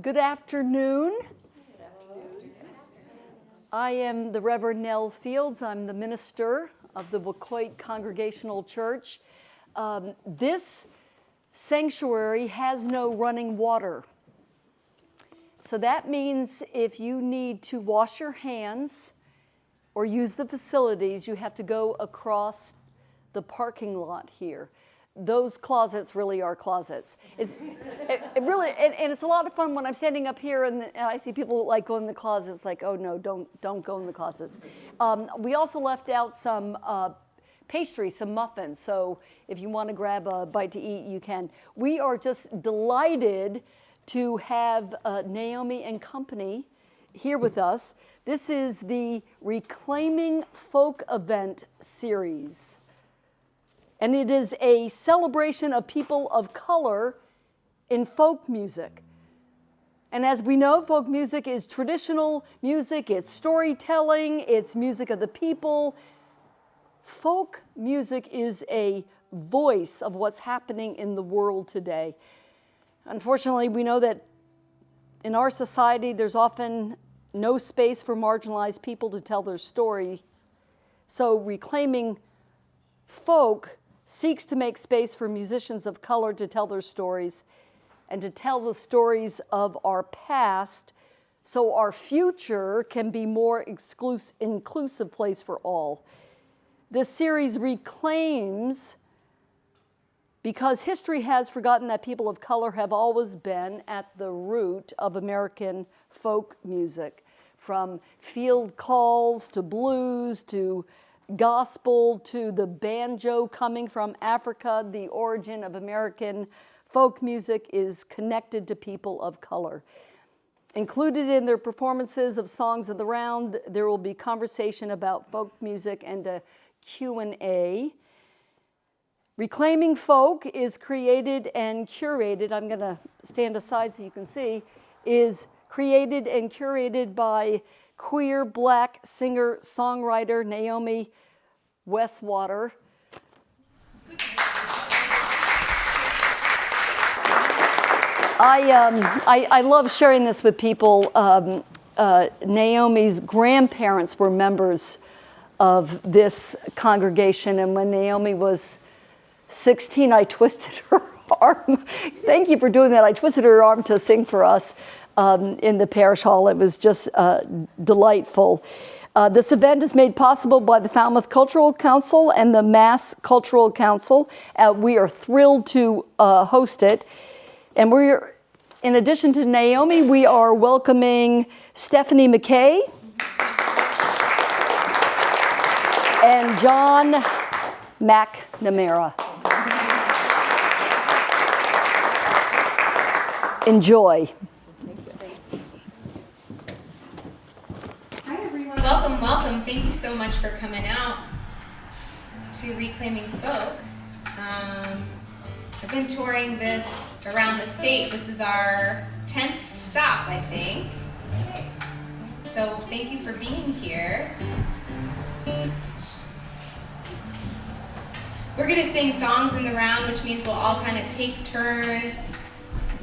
Good afternoon. I am the Reverend Nell Fields. I'm the minister of the Waquoit Congregational Church. This sanctuary has no running water. So that means if you need to wash your hands or use the facilities, you have to go across the parking lot here. Those closets really are closets. It really, and it's a lot of fun when I'm standing up here and I see people like go in the closets, like, oh no, don't go in the closets. We also left out some pastry, some muffins, so if you want to grab a bite to eat, you can. We are just delighted to have Naomi and company here with us. This is the Reclaiming Folk Event series. And it is a celebration of people of color in folk music. And as we know, folk music is traditional music, it's storytelling, it's music of the people. Folk music is a voice of what's happening in the world today. Unfortunately, we know that in our society, there's often no space for marginalized people to tell their stories. So reclaiming folk seeks to make space for musicians of color to tell their stories and to tell the stories of our past so our future can be more inclusive place for all. This series reclaims because history has forgotten that people of color have always been at the root of American folk music, from field calls to blues to gospel to the banjo coming from Africa. The origin of American folk music is connected to people of color. Included in their performances of Songs of the Round, there will be conversation about folk music and a Q&A. Reclaiming Folk is created and curated, I'm going to stand aside so you can see, is created and curated by queer Black singer-songwriter Naomi Westwater. I love sharing this with people. Naomi's grandparents were members of this congregation, and when Naomi was 16, I twisted her arm. Thank you for doing that. I twisted her arm to sing for us in the parish hall. It was just delightful. This event is made possible by the Falmouth Cultural Council and the Mass Cultural Council. We are thrilled to host it. And we're, in addition to Naomi, we are welcoming Stephanie McKay and John McNamara. Enjoy. Welcome. Thank you so much for coming out to Reclaiming Folk. I've been touring this around the state. This is our 10th stop, I think. So thank you for being here. We're going to sing songs in the round, which means we'll all kind of take turns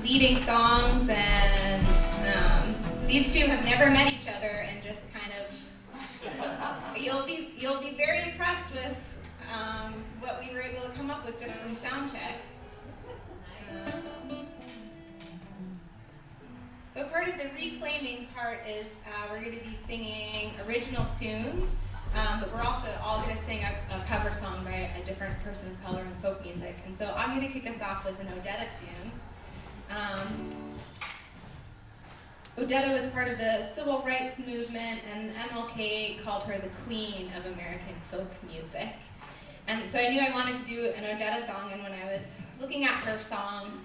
leading songs, and these two have never met each other, and just kind of you'll be very impressed with what we were able to come up with just from sound check. But part of the reclaiming part is we're going to be singing original tunes, but we're also all going to sing a cover song by a different person of color in folk music. And so I'm going to kick us off with an Odetta tune. Odetta was part of the civil rights movement, and MLK called her the queen of American folk music. And so I knew I wanted to do an Odetta song, and when I was looking at her songs,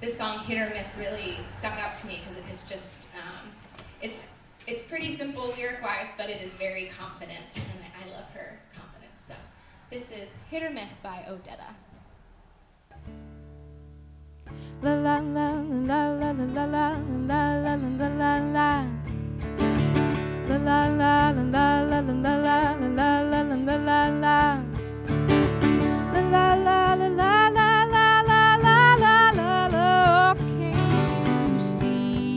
this song, Hit or Miss, really stuck out to me because it's just, it's pretty simple lyric-wise, but it is very confident, and I love her confidence. So this is Hit or Miss by Odetta. La la la la la la la la la la la la la. La la la la la la la la la la la la la la. La la la la la la la la la la la. Can you see?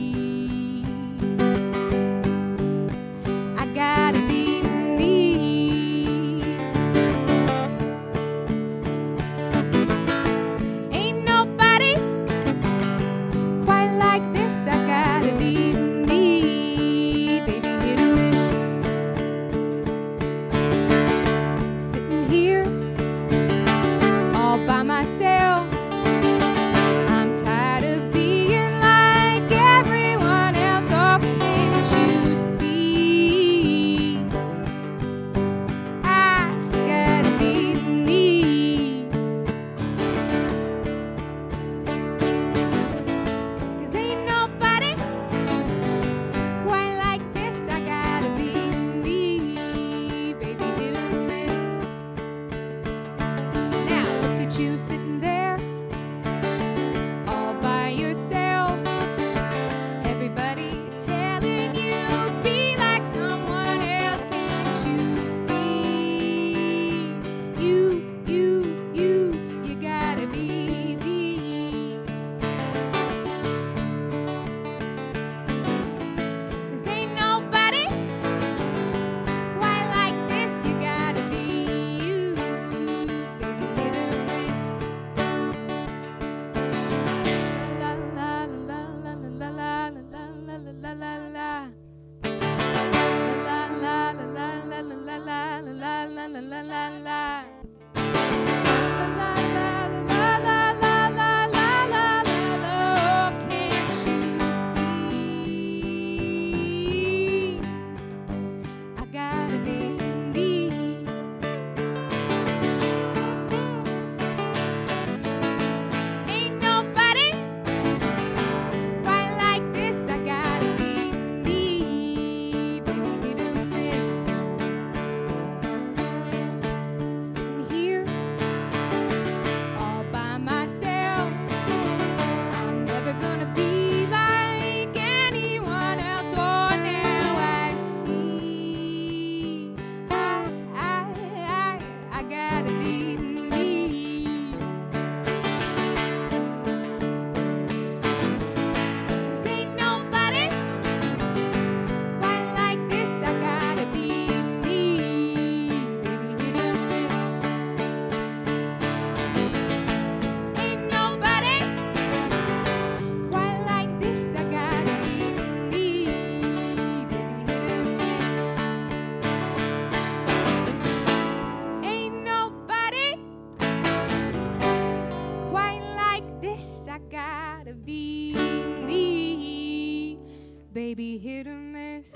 may be hit or miss.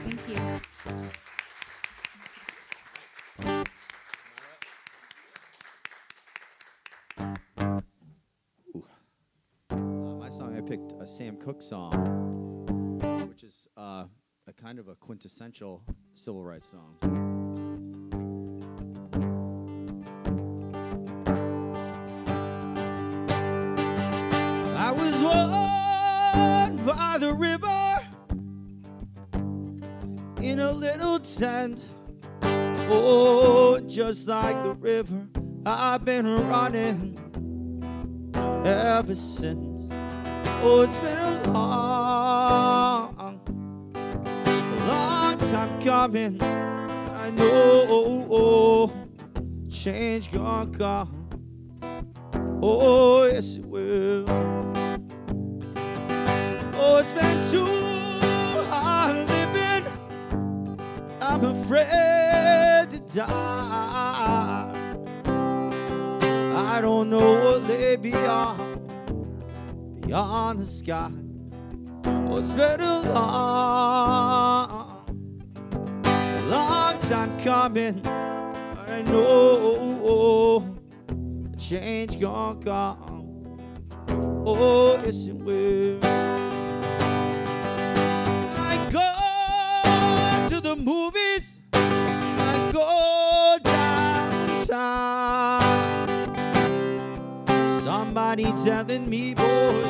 Thank you. My song, I picked a Sam Cooke song, which is a kind of a quintessential civil rights song. I was born by the river in a little tent. Oh, just like the river, I've been running ever since. Oh, it's been a long time coming. I know change gonna come. Oh, yes it will. Oh, it's been too hard living. I'm afraid to die. I don't know what lay beyond the sky. Oh, it's been a long time coming. But I know change gonna come. Oh, yes it will. I go to the movies. I go downtown. Somebody telling me, boy,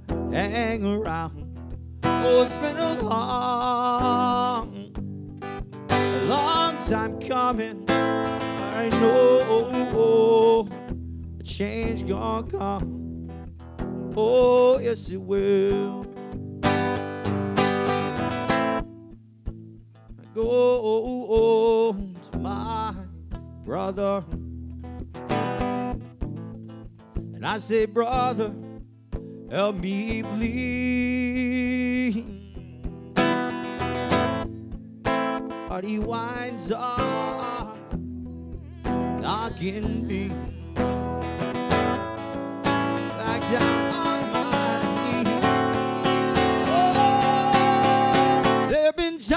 don't hang around. Oh, it's been a long time coming. I know a change gonna come. Oh, yes it will. I go to my brother and I say, brother, help me bleed. But he winds up knocking me back down on my knees. Oh, there have been times I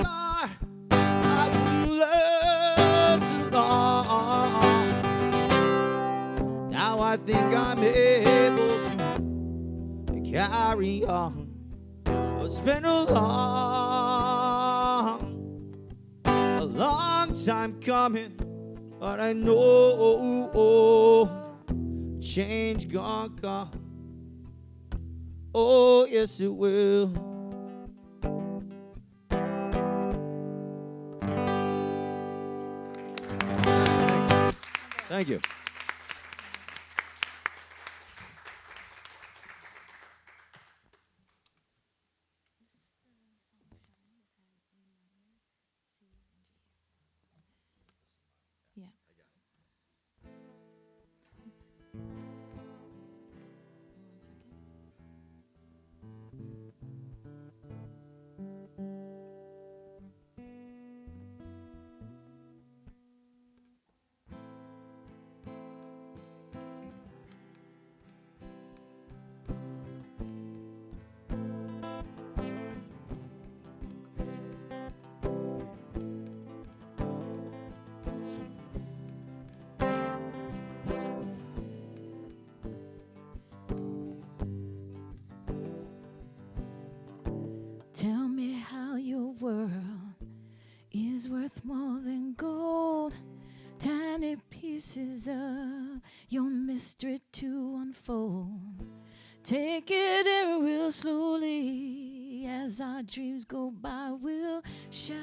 thought I wouldn't last long. Now I think I'm able to carry on. It's been a long time coming, but I know change gonna come. Oh, yes it will. Thank you. Tell me how your world is worth more than gold. Tiny pieces of your mystery to unfold. Take it in real slowly as our dreams go by, we'll shine.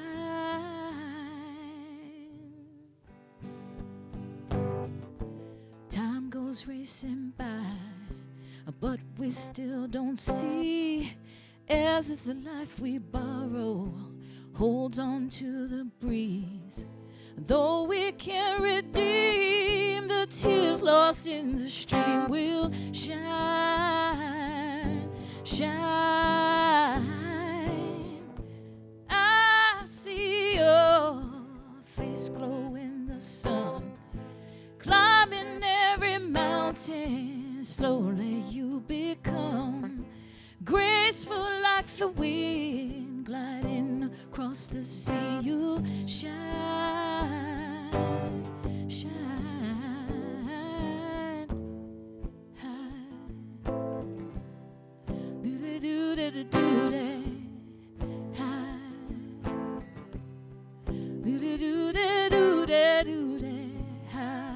Time goes racing by, but we still don't see. As is the life we borrow, holds on to the breeze. Though we can't redeem the tears lost in the stream, we'll shine, shine. I see your face glow in the sun, climbing every mountain, slowly you become graceful like the wind, gliding across the sea. You shine, shine, high. Do-da-do-da-da-do-da, high. Do-da-do-da-do-da-do-da, high.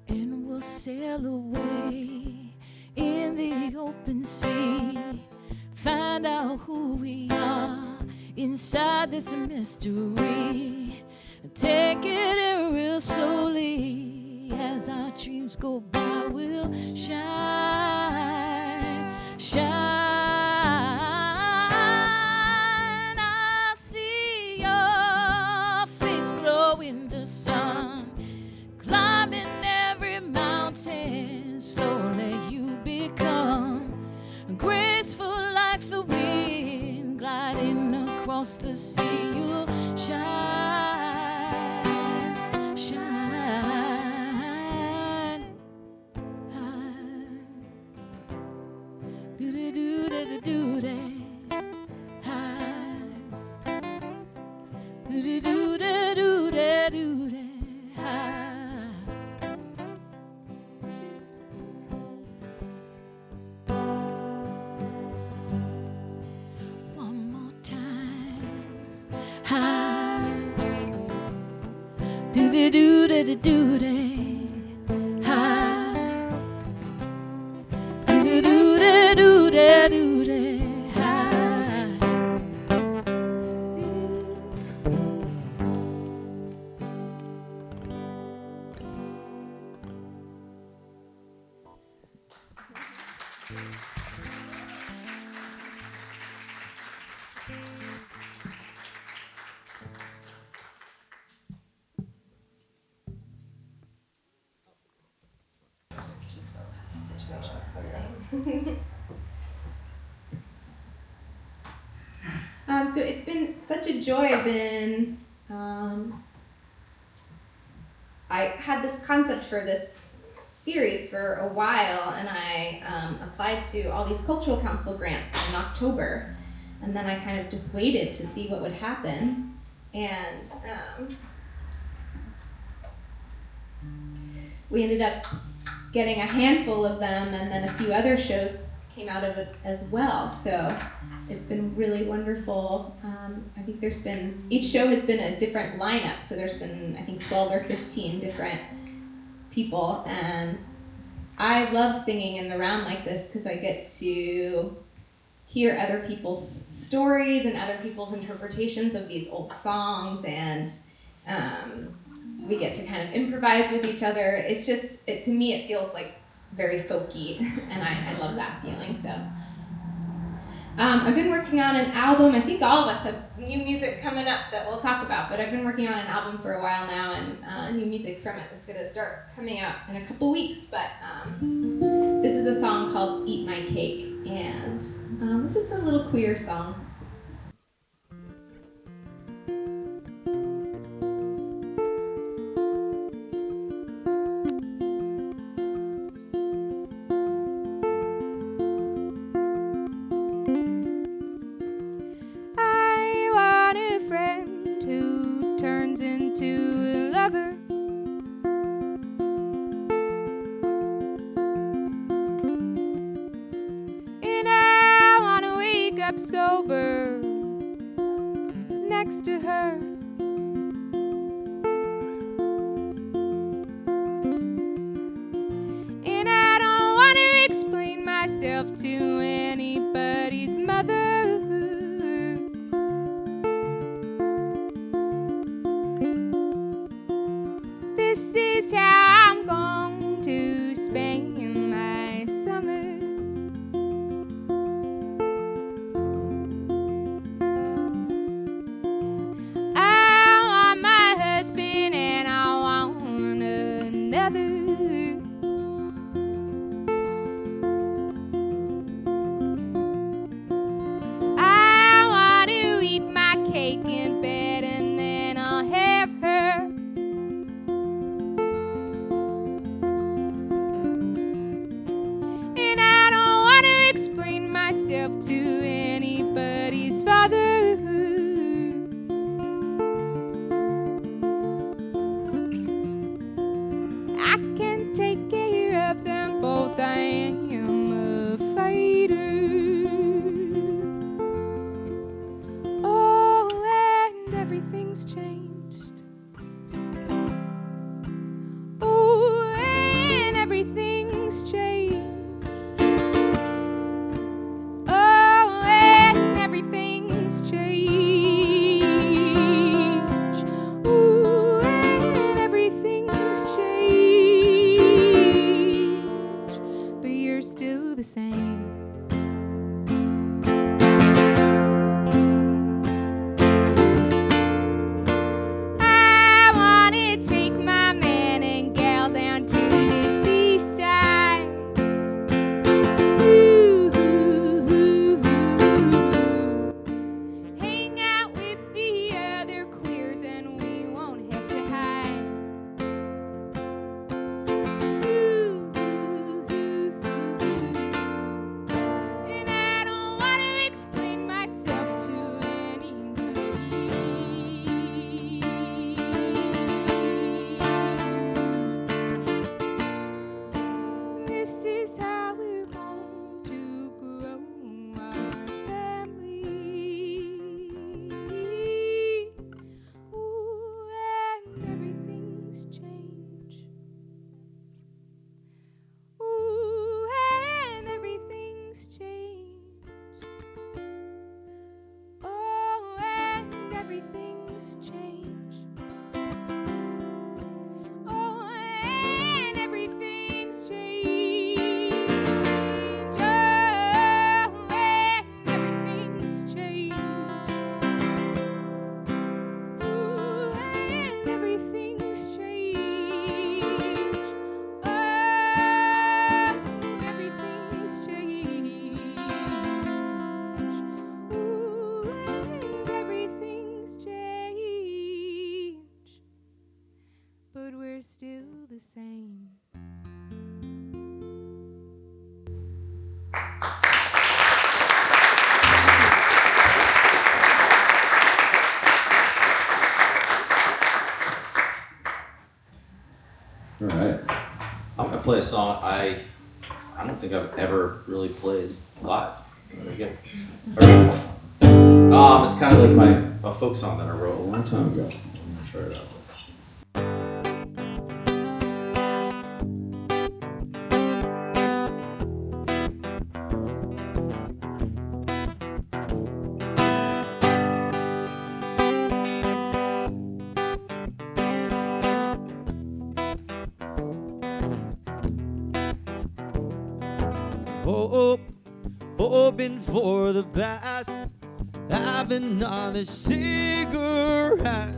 And we'll sail away in the open sea, find out who we are inside this mystery. Take it in real slowly as our dreams go by. We'll shine, shine. I see your face glow in the sun, climbing every mountain, slowly you become graceful like the wind, gliding across the sea. You shine, shine, high. Do-da-do-da-da-do-da, high. Do-da-do-da-do-da-do-da, high. One more time, high. Do-da-do-da-da-do-da, high. Do-da-do-da-do-da-do-da, high. So it's been such a joy. I had this concept for this series for a while, and I applied to all these cultural council grants in October, and then I kind of just waited to see what would happen, and we ended up getting a handful of them, and then a few other shows came out of it as well. So it's been really wonderful. I think each show has been a different lineup, so there's been, I think, 12 or 15 different people, and I love singing in the round like this because I get to hear other people's stories and other people's interpretations of these old songs, and we get to kind of improvise with each other. It's just, to me, it feels like very folky, and I love that feeling. So I've been working on an album. I think all of us have new music coming up that we'll talk about, but I've been working on an album for a while now, and new music from it is going to start coming out in a couple weeks. But this is a song called Eat My Cake, and it's just a little queer song. Sober next to her. And I don't want to explain myself to anybody's mother. This is how I'm going to spend my summer. I want my husband and I want another. I want to eat my cake in bed and then I'll have her. And I don't want to explain myself to anybody's father. I can take care of them both. I am a fighter. Oh, and everything's changed. Oh, and everything's changed. Oh, and everything's changed. Ooh, and everything's changed. But you're still the same. I want to take my man and gal down to the seaside. Ooh, hang out with the other queers and we won't have to hide. Ooh, and I don't want to explain myself to anybody. This is how we're going to grow our family. Ooh, and everything's changed. Ooh, and everything's changed. Oh, and everything's changed. Oh, and everything's changed. Oh, and everything's changed. Ooh, and everything's changed. Oh, everything's changed. Ooh, and everything's changed. But we're still the same. All right. I'm gonna play a song I don't think I've ever really played live. There we go. It's kind of like a folk song that I wrote a long time ago. I'm gonna try it out. Hoping for the best, have another cigarette.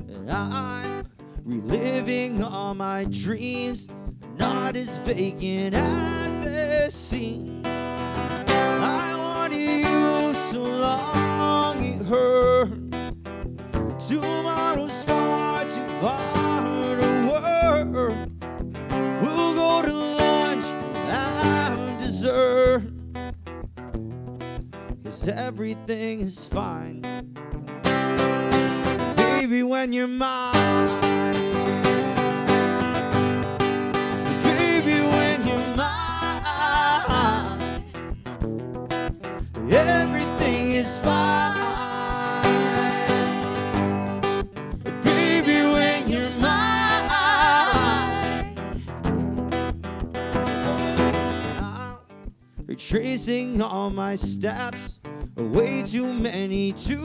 And I'm reliving all my dreams, not as vacant as they seem. I wanted you so long it hurt. Tomorrow's far too far to work. We'll go to lunch and dessert, 'cause everything is fine, baby, when you're mine. Baby, when you're mine, everything is fine. Baby, when you're mine, I'm retracing all my steps, way too many to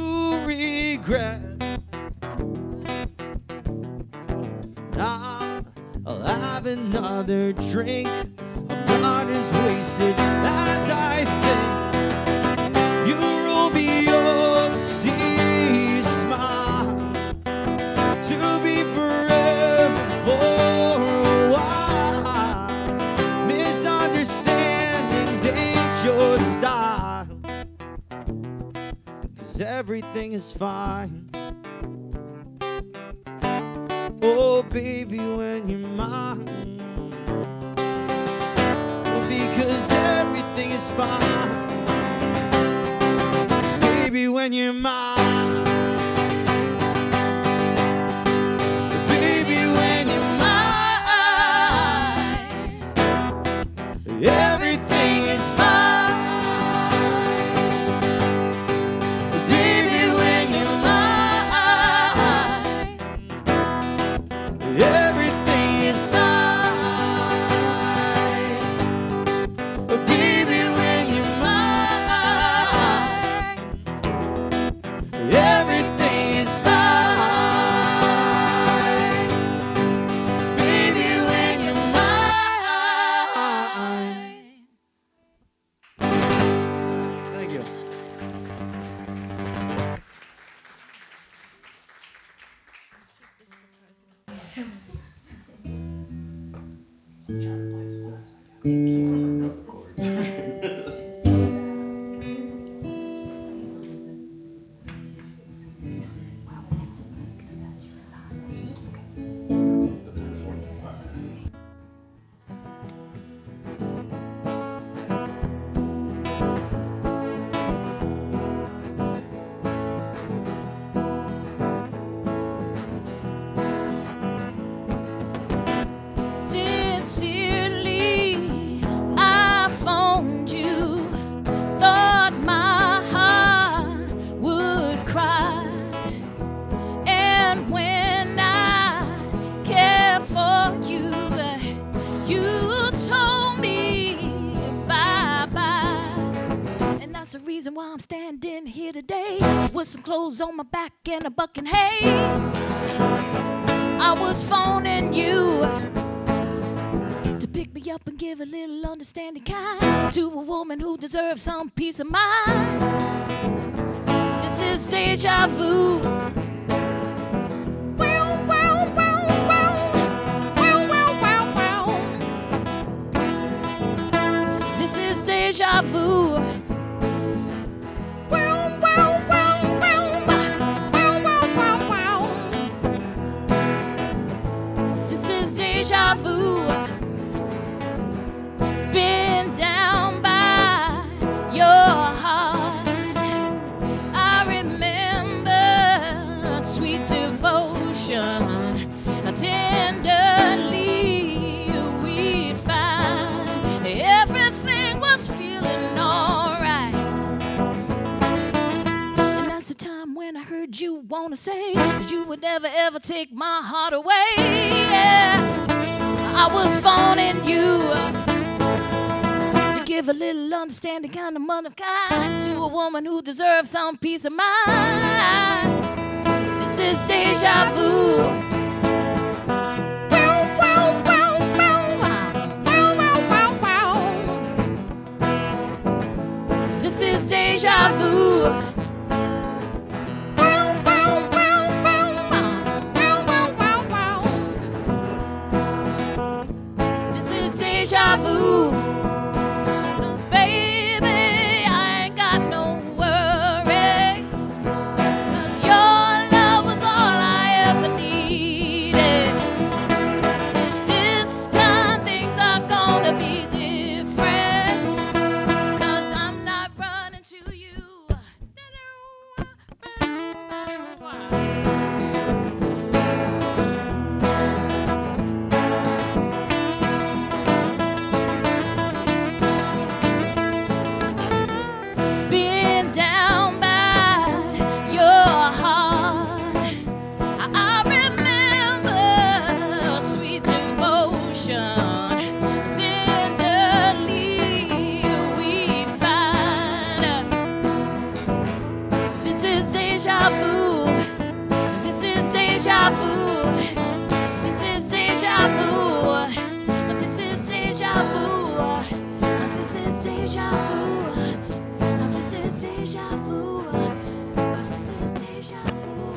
regret. I'll have another drink. I'm not as wasted as I think. You roll me over, see you smile, to be forever for a while. Misunderstandings ain't your style, 'cause everything is fine. Oh, baby, when you're mine, well, because everything is fine. 'Cause baby, when you're mine, baby, when you're mine, everything is fine. Baby, when you're mine, everything is fine. Baby, when you're mine, everything is fine. Baby, when you're mine. Thank you. Sincerely, I phoned you, thought my heart would cry. And when I cared for you, you told me bye-bye. And that's the reason why I'm standing here today, with some clothes on my back and a bucket hay. I was phoning you to pick me up and give a little understanding kind to a woman who deserves some peace of mind. This is deja vu. Wow, wow, wow, wow. Wow, wow, wow, wow. This is deja vu. Wow, wow, wow, wow. Wow, wow, wow, wow. This is deja vu. Been down by your heart. I remember sweet devotion, tenderly we'd find everything was feeling alright. And that's the time when I heard you wanna say that you would never ever take my heart away. Yeah. I was phoning you to give a little understanding kind of mother kind to a woman who deserves some peace of mind. This is deja vu. Wow, wow, wow, wow. Wow, wow, wow, wow. This is deja vu. Wow, wow, wow, wow. Wow, wow, wow, wow. This is deja vu. 'Cause baby, I ain't got no worries. 'Cause your love was all I ever needed. And this time things are gonna be different. 'Cause I'm not running to you. deja vu. This is deja vu. This is deja vu.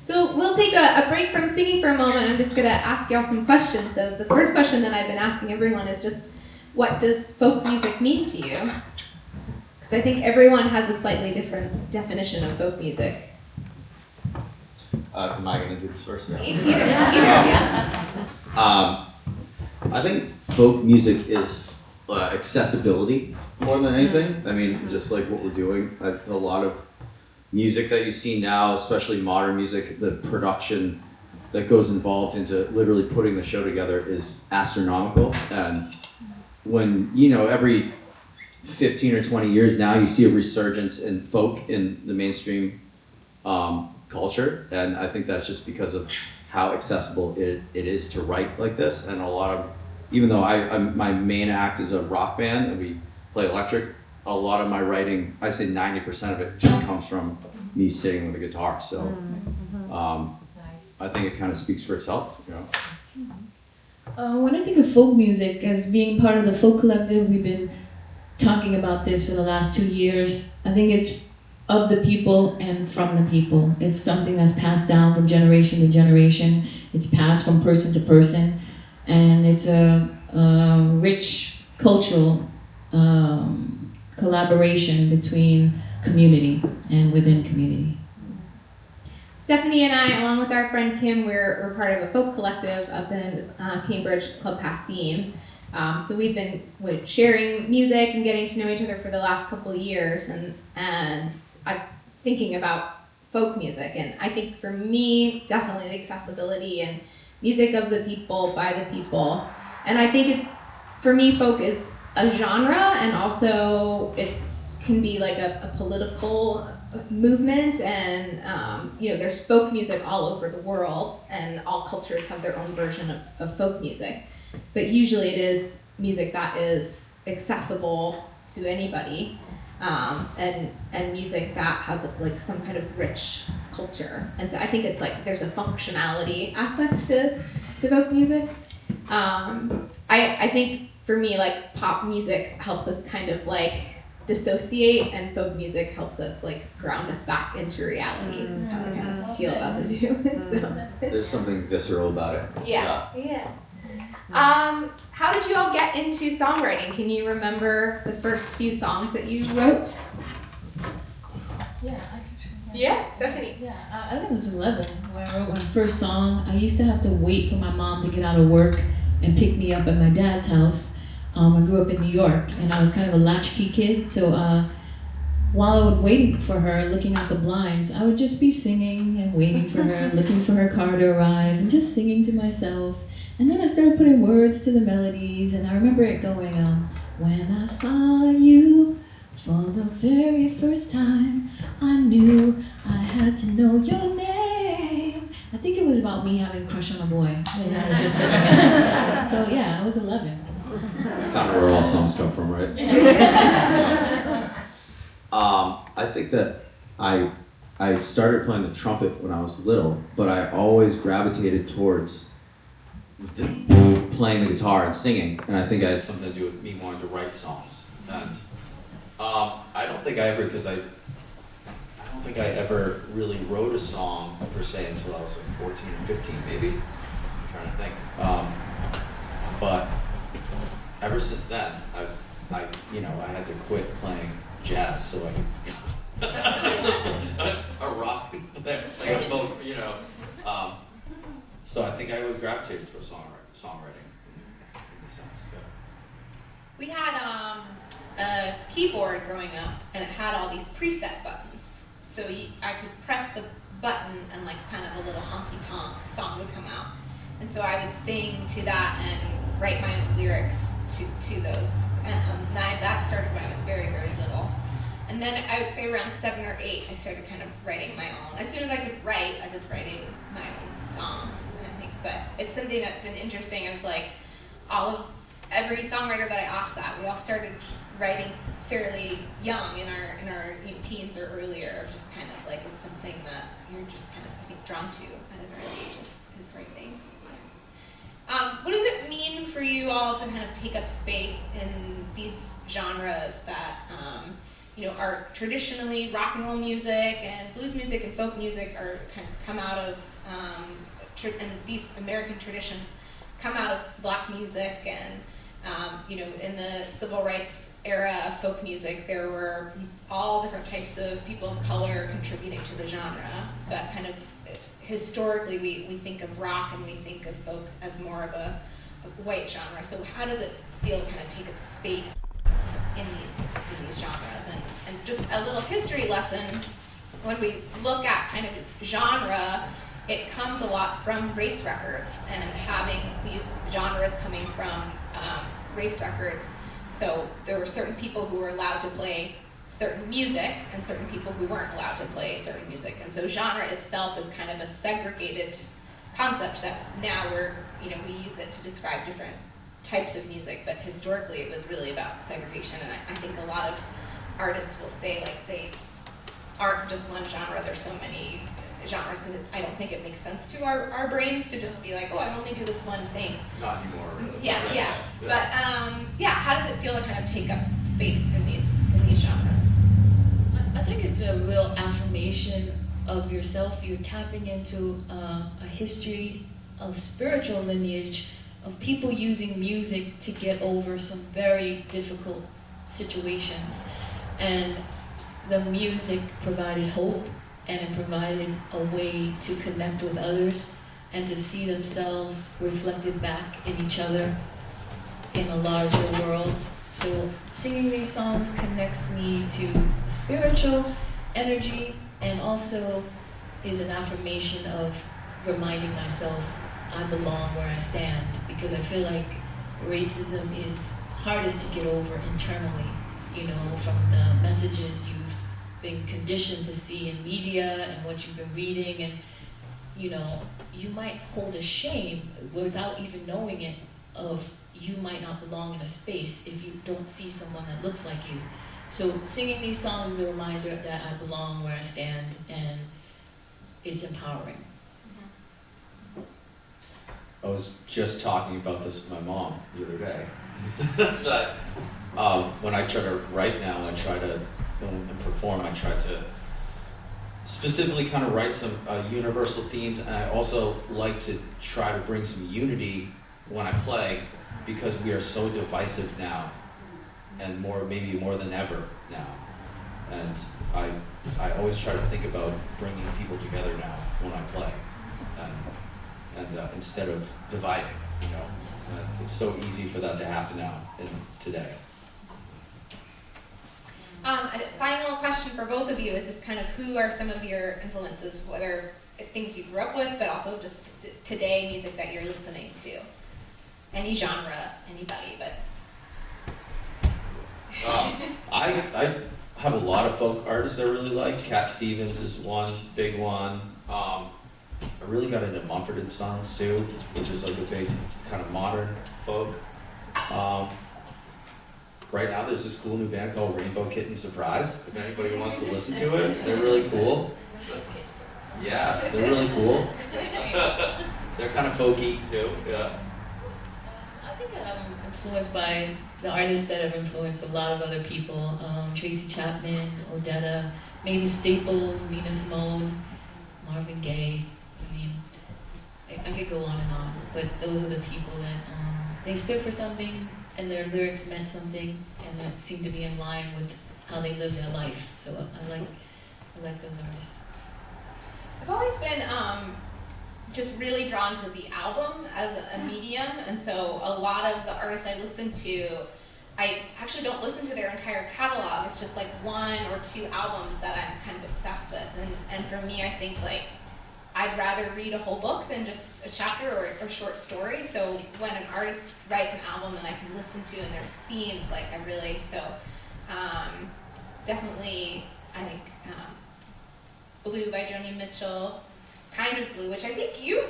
So we'll take a break from singing for a moment. I'm just going to ask y'all some questions. So the first question that I've been asking everyone is just, what does folk music mean to you? Because I think everyone has a slightly different definition of folk music. Am I going to do this first? Yeah. I think folk music is accessibility more than anything. I mean, just like what we're doing. A lot of music that you see now, especially modern music, the production that goes involved into literally putting the show together is astronomical. And when, every 15 or 20 years now, you see a resurgence in folk in the mainstream culture. And I think that's just because of how accessible it is to write like this. And a lot of, even though my main act is a rock band and we play electric, a lot of my writing, I say 90% of it just comes from me sitting with a guitar. So I think it kind of speaks for itself, When I think of folk music as being part of the folk collective, we've been talking about this for the last 2 years. I think it's of the people and from the people. It's something that's passed down from generation to generation. It's passed from person to person. And it's a rich cultural collaboration between community and within community. Stephanie and I, along with our friend Kim, we're part of a folk collective up in Cambridge called Passine. So we've been sharing music and getting to know each other for the last couple of years, and I'm thinking about folk music. And I think for me, definitely the accessibility and music of the people, by the people. And I think for me, folk is a genre, and also can be like a political movement, and there's folk music all over the world, and all cultures have their own version of folk music, but usually it is music that is accessible to anybody, and music that has like some kind of rich culture. And so I think it's like there's a functionality aspect to folk music. I think for me, like, pop music helps us kind of like dissociate, and folk music helps us like ground us back into realities. Is how I kind of feel about the two. So. There's something visceral about it. Yeah. How did you all get into songwriting? Can you remember the first few songs that you wrote? Yeah, I could. Yeah, Stephanie. Yeah, I think it was 11 when I wrote my first song. I used to have to wait for my mom to get out of work and pick me up at my dad's house. I grew up in New York, and I was kind of a latchkey kid, so while I would wait for her, looking out the blinds, I would just be singing and waiting for her, looking for her car to arrive, and just singing to myself. And then I started putting words to the melodies, and I remember it going, when I saw you for the very first time, I knew I had to know your name. I think it was about me having a crush on a boy, and I was just singing. So yeah, I was 11. That's kind of where all songs come from, right? I think that I started playing the trumpet when I was little, but I always gravitated towards playing the guitar and singing, and I think it had something to do with me wanting to write songs. And I don't think I ever really wrote a song per se until I was like 14 or 15, maybe. I'm trying to think. But ever since then, I had to quit playing jazz so I could a rock player, like a folk, So I think I always gravitated towards songwriting. It sounds good. We had a keyboard growing up, and it had all these preset buttons. So I could press the button, and like kind of a little honky-tonk song would come out. And so I would sing to that and write my own lyrics to those. And that started when I was very, very little. And then I would say around 7 or 8, I started kind of writing my own. As soon as I could write, I was writing my own songs, I think. But it's something that's been interesting of like every songwriter that I asked that, we all started writing fairly young in our teens or earlier, of just kind of like it's something that you're just kind of, I think, drawn to at an early age is writing. What does it mean for you all to kind of take up space in these genres that are traditionally rock and roll music and blues music and folk music are kind of come out of, and these American traditions come out of black music, and in the civil rights era of folk music, there were all different types of people of color contributing to the genre. But kind of historically, we think of rock and we think of folk as more of a white genre. So how does it feel to kind of take up space in these genres? And just a little history lesson, when we look at kind of genre, it comes a lot from race records and having these genres coming from race records. So there were certain people who were allowed to play certain music and certain people who weren't allowed to play certain music. And so genre itself is kind of a segregated concept that now we use it to describe different types of music, but historically it was really about segregation. And I think a lot of artists will say like they aren't just one genre, there's so many genres, because I don't think it makes sense to our brains to just be like, oh, I only do this one thing. Not anymore, really. Yeah. But how does it feel to kind of take up space in these genres? I think it's a real affirmation of yourself. You're tapping into a history, a spiritual lineage of people using music to get over some very difficult situations. And the music provided hope, and it provided a way to connect with others and to see themselves reflected back in each other in a larger world. So singing these songs connects me to spiritual energy, and also is an affirmation of reminding myself I belong where I stand, because I feel like racism is hardest to get over internally, from the messages you've been conditioned to see in media and what you've been reading, and you might hold a shame without even knowing it of you might not belong in a space if you don't see someone that looks like you. So singing these songs is a reminder that I belong where I stand, and it's empowering. I was just talking about this with my mom the other day. So, when I try to write now, I try to and perform, I try to specifically kind of write some universal themes, and I also like to try to bring some unity when I play, because we are so divisive now, and maybe more than ever now. And I always try to think about bringing people together now when I play, and instead of dividing, it's so easy for that to happen now today. A final question for both of you is just kind of who are some of your influences, whether things you grew up with, but also just today music that you're listening to? Any genre, anybody, but... I have a lot of folk artists I really like. Cat Stevens is one big one. I really got into Mumford & Sons too, which is like a big kind of modern folk. Right now there's this cool new band called Rainbow Kitten Surprise, if anybody wants to listen to it. They're really cool. Yeah, they're really cool. They're kind of folky too, yeah. I think I'm influenced by the artists that have influenced a lot of other people. Tracy Chapman, Odetta, Mavis Staples, Nina Simone, Marvin Gaye. I mean, I could go on and on, but those are the people that they stood for something, and their lyrics meant something, and it seemed to be in line with how they lived their life. So I like those artists. I've always been just really drawn to the album as a medium, and so a lot of the artists I listen to, I actually don't listen to their entire catalog. It's just like one or two albums that I'm kind of obsessed with, and for me, I think like I'd rather read a whole book than just a chapter or a short story. So when an artist writes an album and I can listen to and there's themes, like I really, so definitely I think Blue by Joni Mitchell, Kind of Blue, which I think you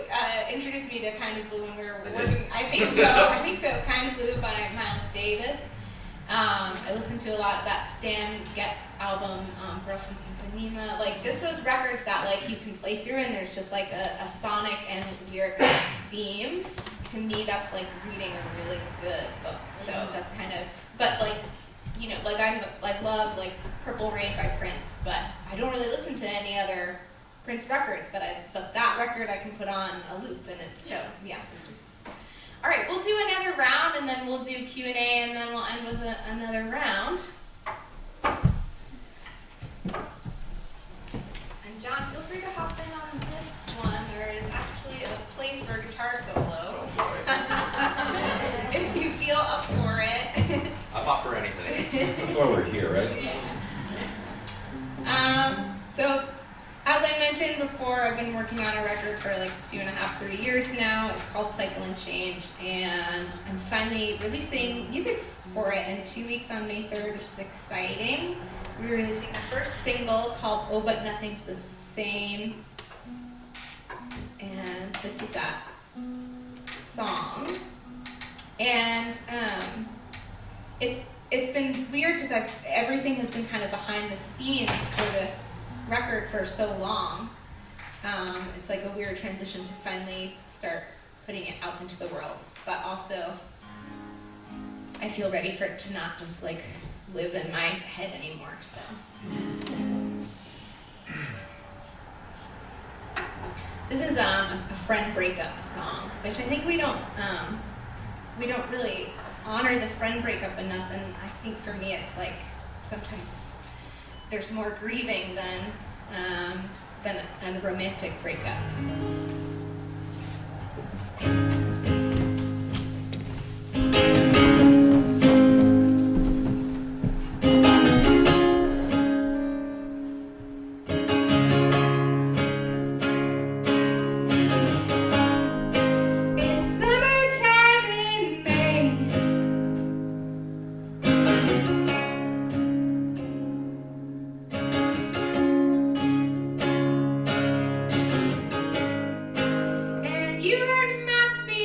introduced me to Kind of Blue when we were working. I think so, Kind of Blue by Miles Davis. I listened to a lot of that Stan Getz album, Girl from Ipanema, like just those records that like you can play through and there's just like a sonic and lyric theme. To me, that's like reading a really good book. So that's kind of, but like, you know, like I'm like love like Purple Rain by Prince, but I don't really listen to any other Prince records. But that record I can put on a loop, and it's so yeah. All right, we'll do another round, and then we'll do Q&A, and then we'll end with another round. And John, feel free to hop in on this one. There is actually a place for a guitar solo. If you feel up for it. I'm up for anything. That's why we're here, right? So, as I mentioned before, I've been working on a record for like 2.5, 3 years now. It's called Cycle and Change, and I'm finally releasing music for it in 2 weeks on May 3rd, which is exciting. We're releasing the first single called Oh But Nothing's the Same, and this is that song. And it's been weird because everything has been kind of behind the scenes for this record for so long. It's like a weird transition to finally start putting it out into the world, but also I feel ready for it to not just like live in my head anymore. So this is a friend breakup song, which I think we don't really honor the friend breakup enough, and I think for me it's like sometimes there's more grieving than a romantic breakup. You hurt my feelings.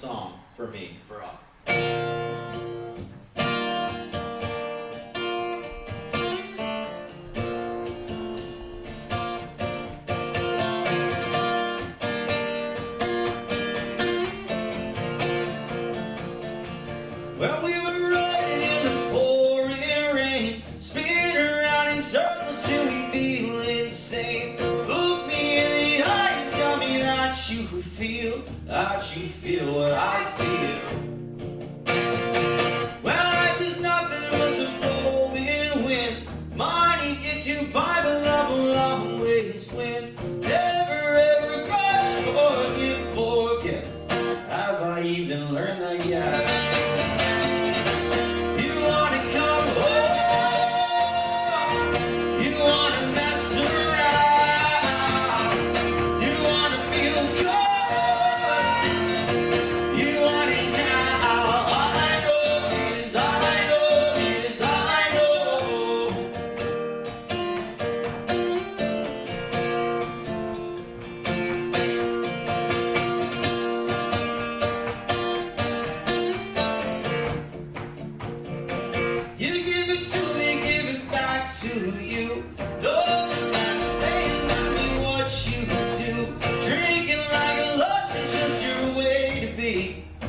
song for me, for us. Well, we were riding in the pouring rain, spinning around in circles till we feel insane. Look me in the eye and tell me that you feel what I feel. Well, life is nothing but the blowing wind. Money gets you by, but love will always win. Never ever grudge, forget. Have I even learned that yet?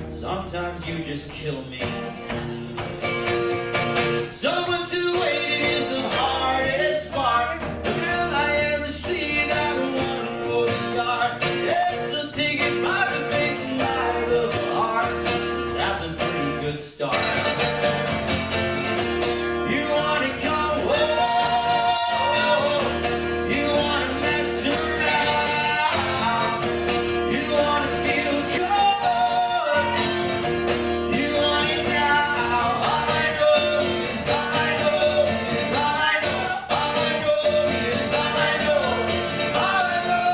Sometimes you just kill me. Someone's who waited is the hardest part. Will I ever see that one for the yard? Yes, I'll take it by the big light of the heart, 'cause that's a pretty good start. You wanna come home, you wanna mess around, you wanna feel good, you want it now. All I know is all I know is all I know. All I know is all I know. All I know.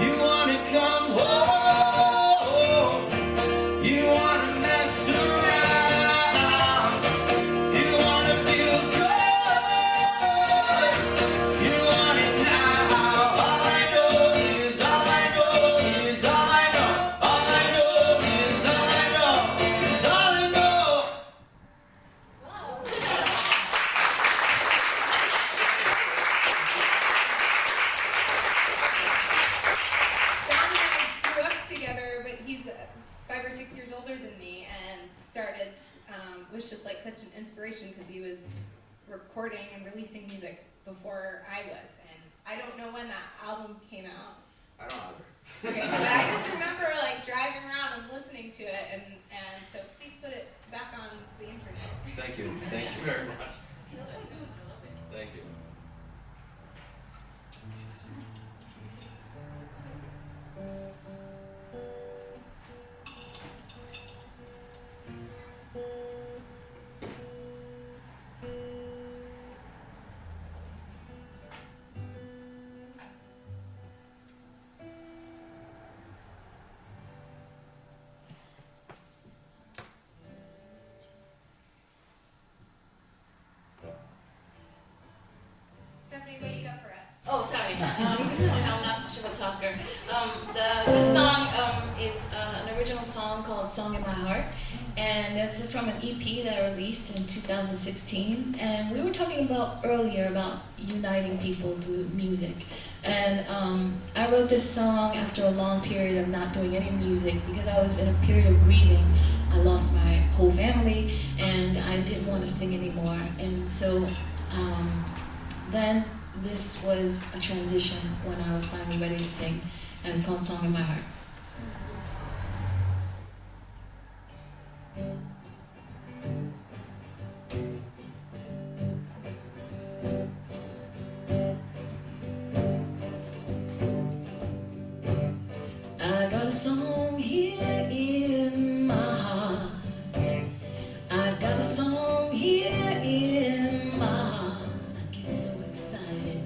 You wanna come home, you wanna mess around, you wanna feel good, you want it now. All I know is all I know is all I know. All I know is all I know is all I know. John and I grew up together, but he's 5 or 6 years older than me, and started, was just like such an inspiration because he was recording and releasing music before I was, and I don't know when that album came out. I don't either. Okay, but I just remember like driving around and listening to it, and so please put it back on the internet. Thank you very much. Kill it too. I love it. Thank you. Stephanie, what you got for us? Oh, sorry. I'm not much of a talker. The song is an original song called Song in My Heart, and it's from an EP that I released in 2016. And we were talking about earlier about uniting people through music. And I wrote this song after a long period of not doing any music because I was in a period of grieving. I lost my whole family, and I didn't want to sing anymore. And so then this was a transition when I was finally ready to sing, and it's called Song in My Heart. I got a song here in my heart. I got a song here in my heart. I get so excited,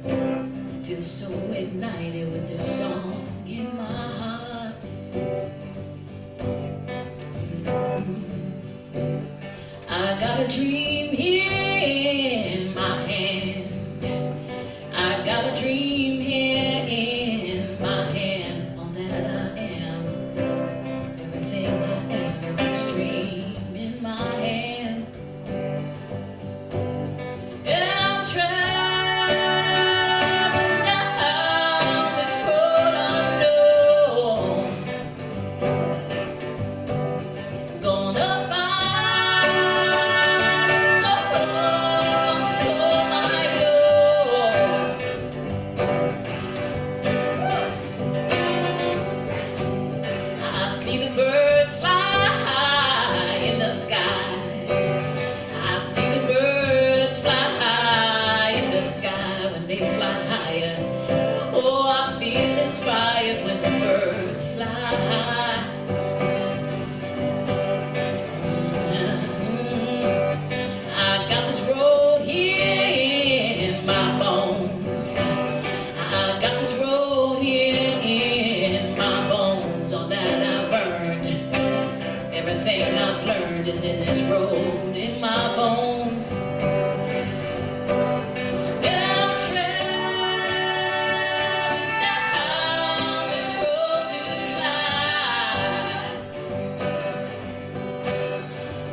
feel so ignited with this song in my heart. a dream here in my hand. I got a dream here in my hand. All that I am, everything I am is this dream in my hands. And I'm traveling down this road unknown. Gonna find someone to call my own. I see the birds fly high in the sky. I see the birds fly high in the sky. When they fly higher, oh, I feel inspired when the birds fly high. I got this road here in my bones. I got this road here in my bones. All that I've earned, everything I've learned is in this road in my bones. And I'm traveling down this road to fly.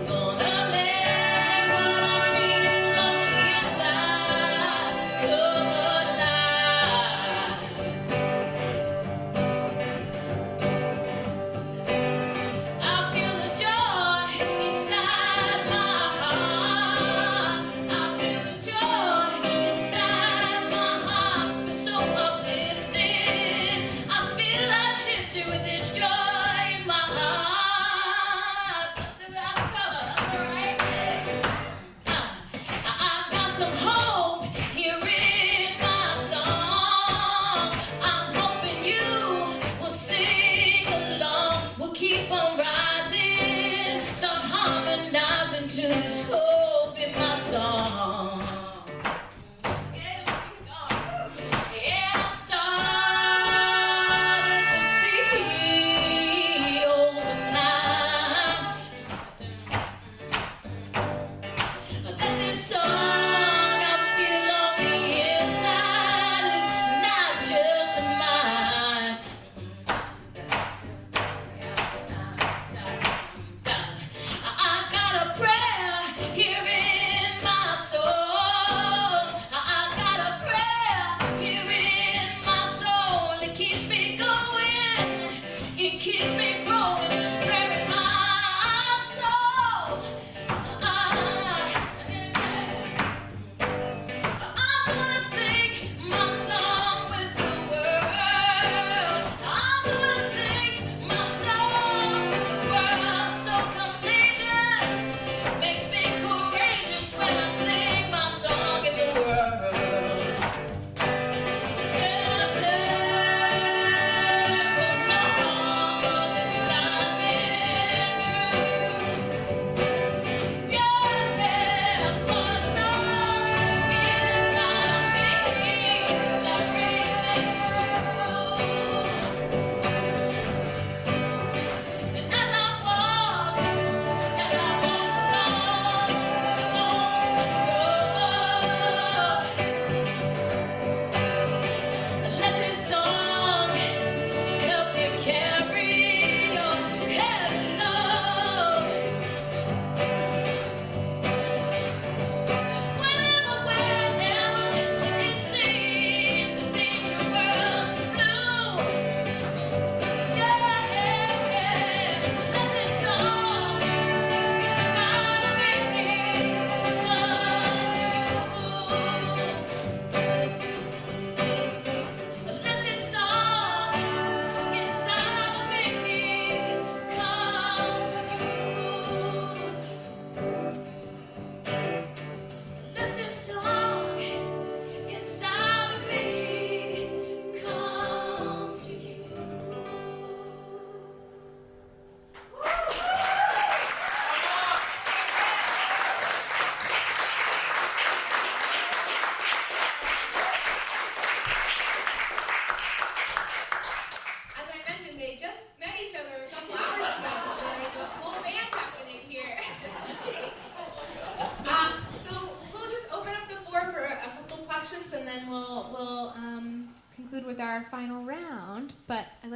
Gonna make what I feel on the inside come alive. I feel the joy inside my heart. I feel the joy inside my heart. Feel so uplifted. I feel like shifted with this joy in my heart. Listen, I've got some hope here in my song. I'm hoping you will sing along. We'll keep on rising, start harmonizing to this hope in my song. Yeah, I'm starting to see over time that this song I feel on the inside is not just mine. I got a prayer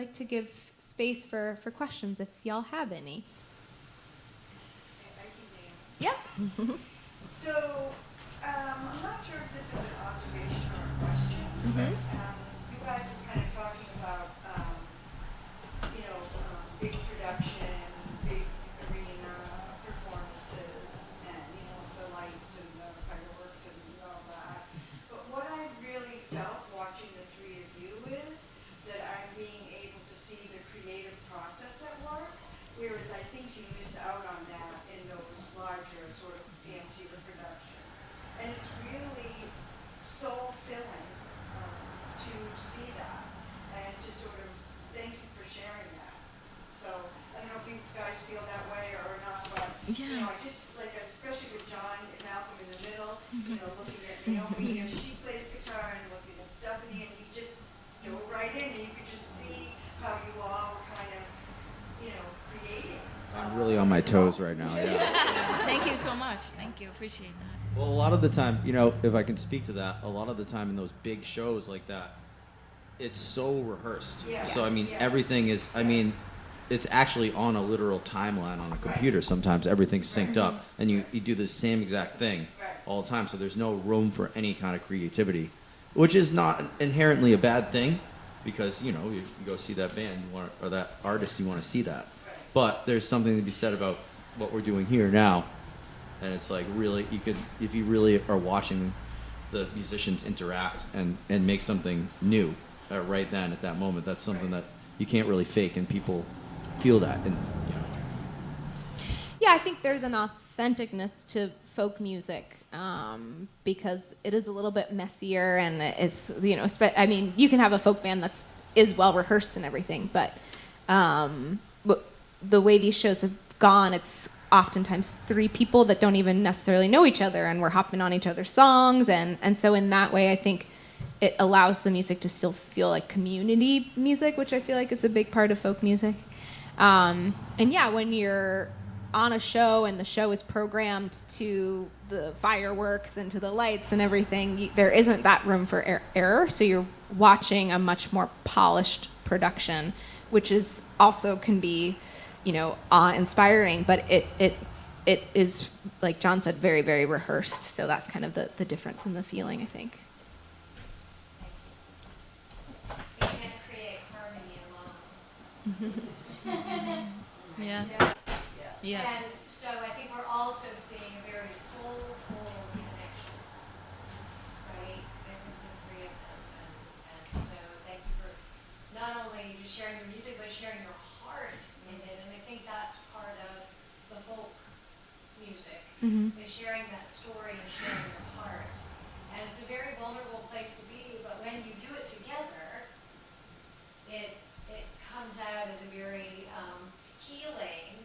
like to give space for questions if y'all have any. Yeah. So, I'm not sure if this is an observation or a question, but you guys were kind of talking about, big production, big arena performances, and, the lights and the fireworks and all that. But what I really felt watching the three of you is that I'm being able to see the creative process at work, whereas I think you miss out on that in those larger sort of fancier productions. And it's really soul filling to see that and to sort of thank you for sharing that. So I don't know if you guys feel that way or not, but I just like, especially with John and Malcolm in the middle, looking at Naomi as she plays guitar and looking at Stephanie, and you just dove right in and you could just see how you all were kind of, creating. I'm really on my toes right now. Yeah. Thank you so much. Thank you. Appreciate that. Well, a lot of the time, if I can speak to that, a lot of the time in those big shows like that, it's so rehearsed. Yeah. So Yeah. everything is. It's actually on a literal timeline on a computer. Sometimes everything's synced up, and you do the same exact thing all the time. So there's no room for any kind of creativity, which is not inherently a bad thing, because you go see that band or that artist, you want to see that. But there's something to be said about what we're doing here now, and it's like really if you really are watching the musicians interact and make something new right then at that moment, that's something that you can't really fake, and people feel that. And Yeah, I think there's an authenticness to folk music because it is a little bit messier, and it's you can have a folk band is well rehearsed and everything, but the way these shows have gone, it's oftentimes three people that don't even necessarily know each other, and we're hopping on each other's songs, and so in that way I think it allows the music to still feel like community music, which I feel like is a big part of folk music. And yeah, when you're on a show and the show is programmed to the fireworks and to the lights and everything, there isn't that room for error, so you're watching a much more polished production, which is also can be awe-inspiring, but it is, like John said, very, very rehearsed, so that's kind of the difference in the feeling, I think. You can't create harmony alone. Yeah. Yeah. And so I think we're also seeing a very soulful connection, right? I think the three of them. And so thank you for not only just sharing your music, but sharing your heart in it. And I think that's part of the folk music, is sharing that story and sharing your heart. And it's a very vulnerable place to be, but when you do it together, it comes out as a very healing,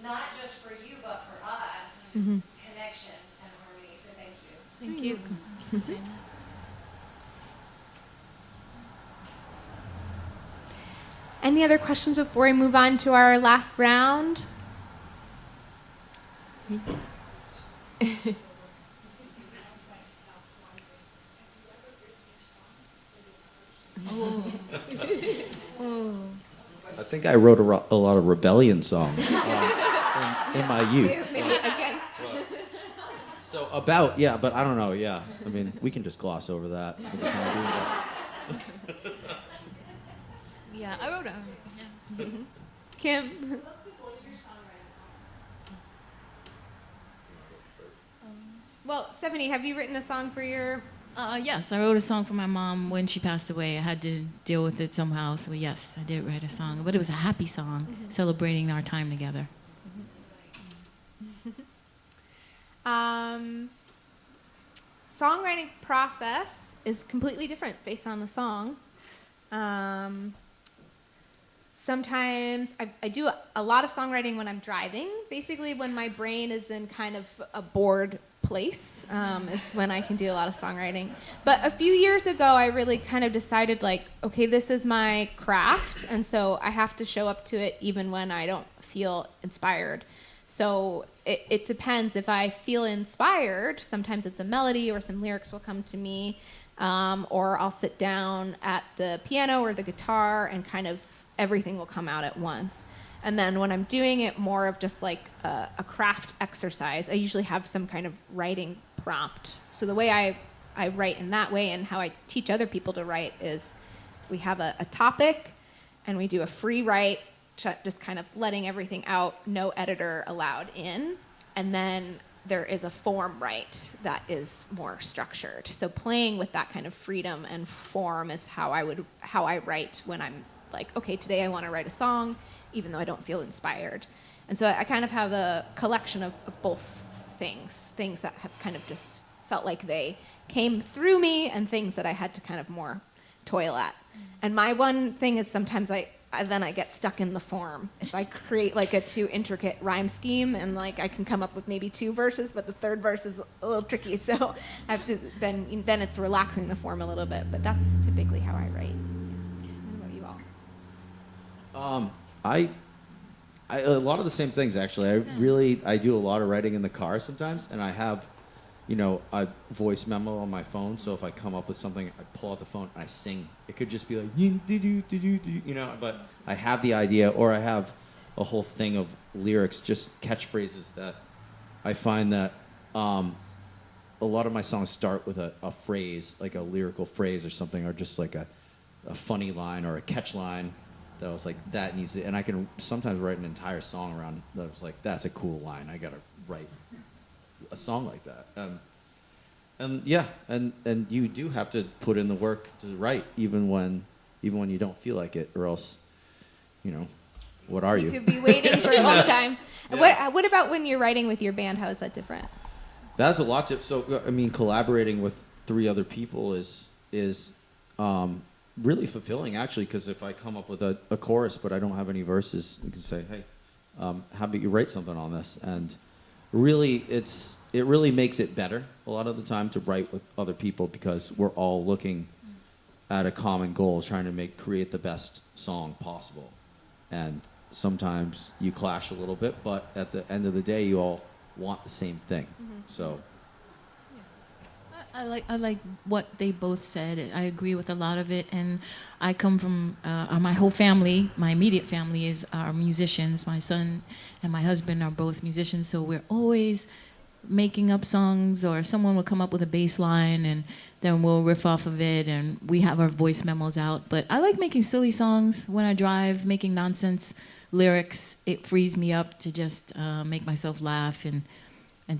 not just for you, but for us, connection and harmony. So thank you. Thank you. Any other questions before we move on to our last round? I think I wrote a lot of rebellion songs in my youth. Against. So but I don't know. Yeah, I mean, we can just gloss over that for the time being. Yeah, I wrote Kim? Well, Stephanie, have you written a song for your... Yes, I wrote a song for my mom when she passed away. I had to deal with it somehow, so yes, I did write a song. But it was a happy song, celebrating our time together. Songwriting process is completely different based on the song. Sometimes I do a lot of songwriting when I'm driving. Basically, when my brain is in kind of a bored place is when I can do a lot of songwriting. But a few years ago, I really kind of decided, like, okay, this is my craft, and so I have to show up to it even when I don't feel inspired. So it depends. If I feel inspired, sometimes it's a melody or some lyrics will come to me, or I'll sit down at the piano or the guitar and kind of everything will come out at once. And then when I'm doing it more of just like a craft exercise, I usually have some kind of writing prompt. So the way I write in that way, and how I teach other people to write, is we have a topic and we do a free write, just kind of letting everything out, no editor allowed in. And then there is a form write that is more structured. So playing with that kind of freedom and form is how I write when I'm like, okay, today I want to write a song, even though I don't feel inspired. And so I kind of have a collection of both things that have kind of just felt like they came through me, and things that I had to kind of more toil at. And my one thing is sometimes I get stuck in the form. If I create like a too intricate rhyme scheme, and like I can come up with maybe 2 verses, but the third verse is a little tricky, so I have to then it's relaxing the form a little bit. But that's typically how I write. What about you all? I a lot of the same things, actually. I do a lot of writing in the car sometimes, and I have, a voice memo on my phone. So if I come up with something, I pull out the phone and I sing. It could just be like, but I have the idea, or I have a whole thing of lyrics, just catchphrases that I find that a lot of my songs start with a phrase, like a lyrical phrase or something, or just like a funny line or a catch line that I was like, that needs it. And I can sometimes write an entire song around that. I was like, that's a cool line. I got to write a song like that. And you do have to put in the work to write, even when you don't feel like it, or else, what are you? You could be waiting for a long time. Yeah. What about when you're writing with your band? How is that different? That's a lot to. So I mean, collaborating with 3 other people is really fulfilling, actually, because if I come up with a chorus but I don't have any verses, you can say, hey, how about you write something on this? And really, it really makes it better a lot of the time to write with other people, because we're all looking at a common goal, trying to create the best song possible. And sometimes you clash a little bit, but at the end of the day, you all want the same thing. Mm-hmm. So I like what they both said. I agree with a lot of it, and I come from my whole family. My immediate family are musicians. My son and my husband are both musicians, so we're always making up songs, or someone will come up with a bass line and then we'll riff off of it, and we have our voice memos out. But I like making silly songs when I drive, making nonsense lyrics. It frees me up to just make myself laugh and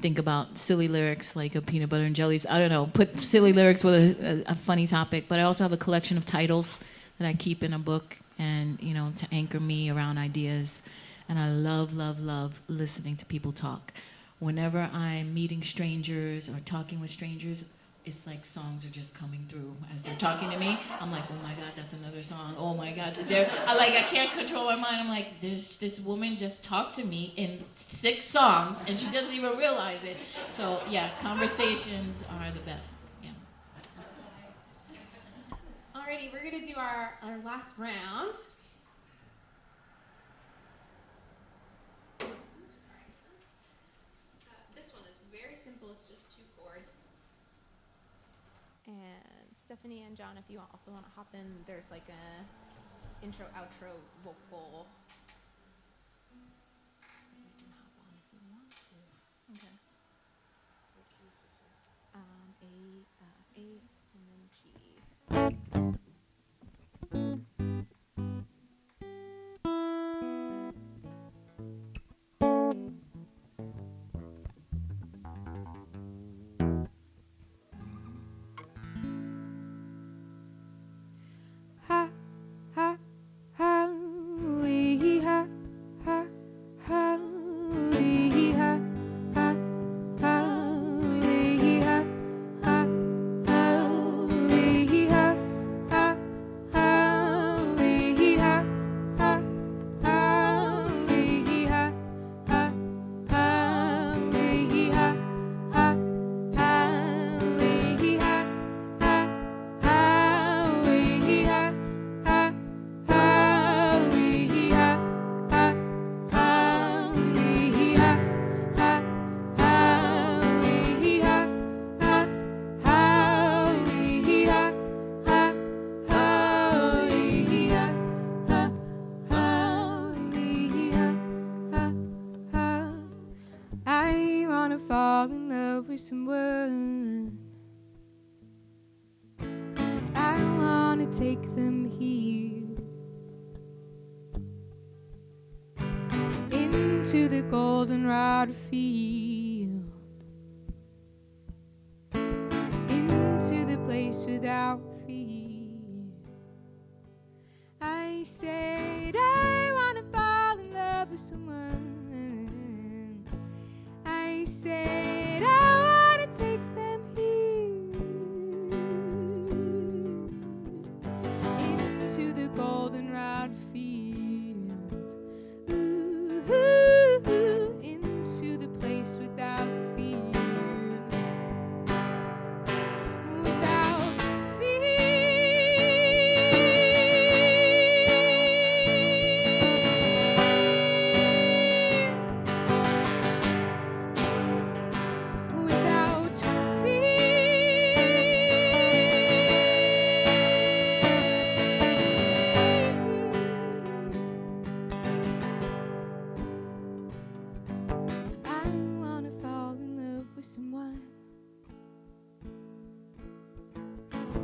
think about silly lyrics like a peanut butter and jellies. I don't know, put silly lyrics with a funny topic. But I also have a collection of titles that I keep in a book, and to anchor me around ideas. And I love, love, love listening to people talk. Whenever I'm meeting strangers or talking with strangers, it's like songs are just coming through as they're talking to me. I'm like, oh my God, that's another song. Oh my God, I can't control my mind. I'm like, this woman just talked to me in 6 songs and she doesn't even realize it. So yeah, conversations are the best. Yeah. Alrighty, we're gonna do our last round. This one is very simple. It's just 2 chords. And Stephanie and John, if you also want to hop in, there's like a intro, outro, vocal. You can hop on if you want to. Okay. A, and then G. Ha, ha, ha, wee, with someone. I wanna take them here into the goldenrod field, into the place without fear. I said I wanna fall in love with someone. I said I wanna take them here into the goldenrod field, ooh, into the place without fear. Without I wanna fall in love with someone.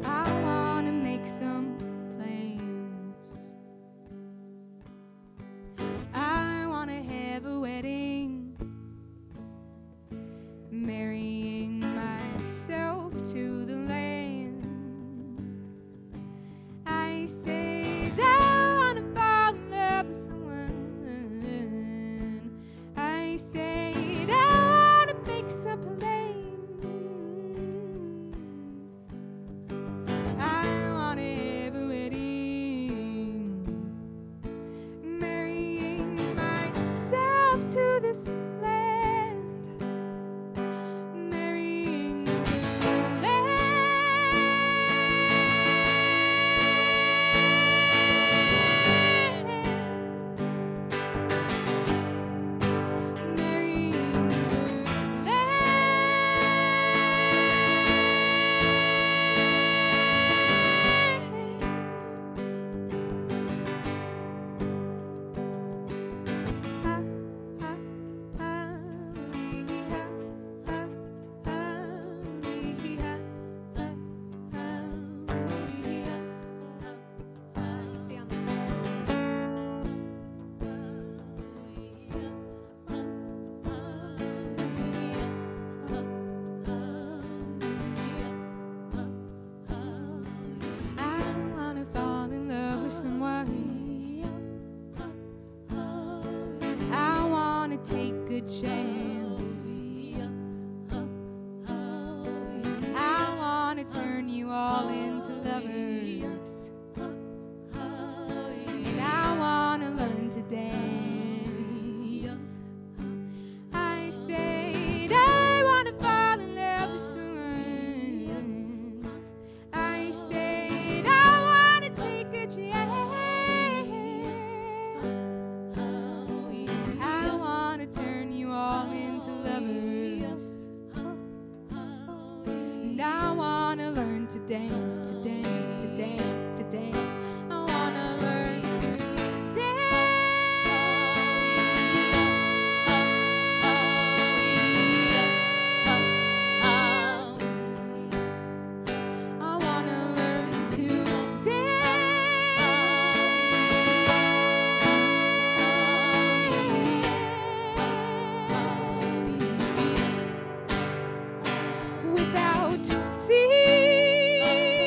I wanna make some plans. I wanna have a wedding, marrying myself to the land. I said I wanna fall in love with someone. I said I wanna make some plans. I wanna have a wedding, marrying myself to this land, marrying the I wanna fall in love with someone. I wanna take a chance. I wanna turn you all into lovers. And I wanna learn to dance. I said I wanna fall in love with someone. I said I wanna take a chance. I wanna turn you all into lovers. And I wanna learn to dance, to dance, to dance, to dance. I wanna learn to I wanna learn to dance without fear.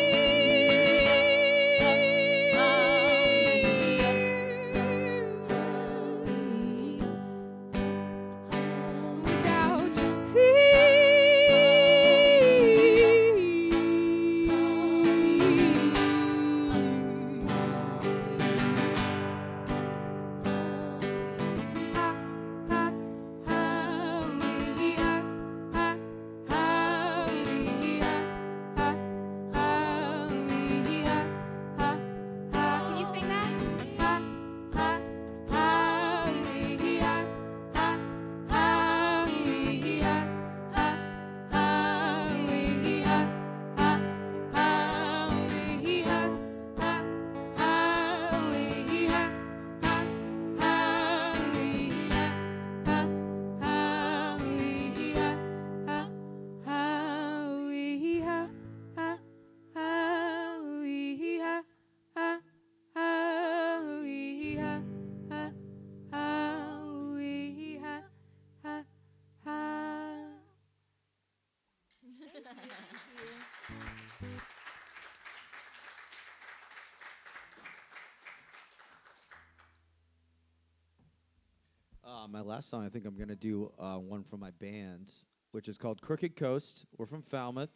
My last song, I think I'm going to do one from my band, which is called Crooked Coast. We're from Falmouth.